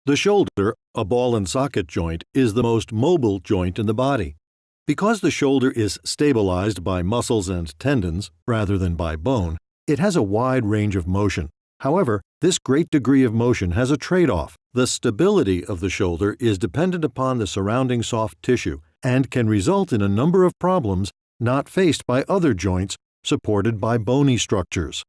The shoulder, a ball and socket joint, is the most mobile joint in the body. Because the shoulder is stabilized by muscles and tendons rather than by bone, it has a wide range of motion. However, this great degree of motion has a trade-off. The stability of the shoulder is dependent upon the surrounding soft tissue and can result in a number of problems not faced by other joints supported by bony structures.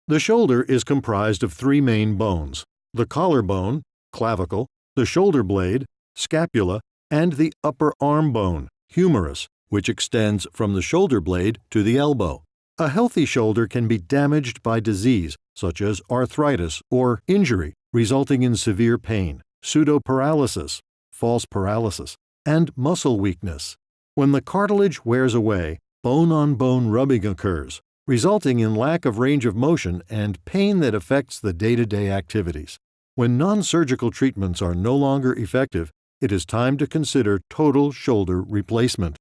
The shoulder is comprised of three main bones: the collarbone, clavicle, the shoulder blade, scapula, and the upper arm bone, humerus, which extends from the shoulder blade to the elbow. A healthy shoulder can be damaged by disease, such as arthritis or injury, resulting in severe pain, pseudoparalysis, false paralysis, and muscle weakness. When the cartilage wears away, bone-on-bone rubbing occurs, resulting in lack of range of motion and pain that affects the day-to-day activities. When non-surgical treatments are no longer effective, it is time to consider total shoulder replacement.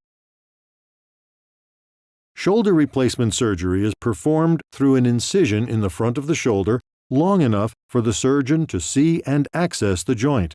Shoulder replacement surgery is performed through an incision in the front of the shoulder long enough for the surgeon to see and access the joint.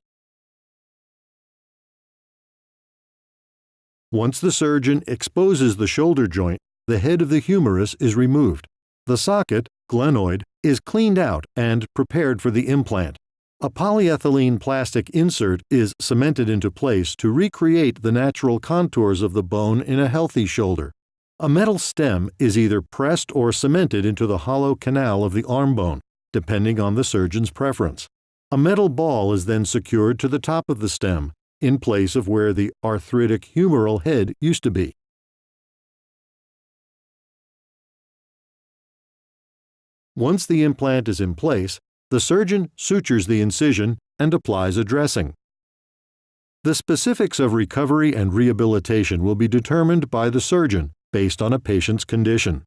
Once the surgeon exposes the shoulder joint, the head of the humerus is removed. The socket, glenoid, is cleaned out and prepared for the implant. A polyethylene plastic insert is cemented into place to recreate the natural contours of the bone in a healthy shoulder. A metal stem is either pressed or cemented into the hollow canal of the arm bone, depending on the surgeon's preference. A metal ball is then secured to the top of the stem, in place of where the arthritic humeral head used to be. Once the implant is in place, the surgeon sutures the incision and applies a dressing. The specifics of recovery and rehabilitation will be determined by the surgeon based on a patient's condition.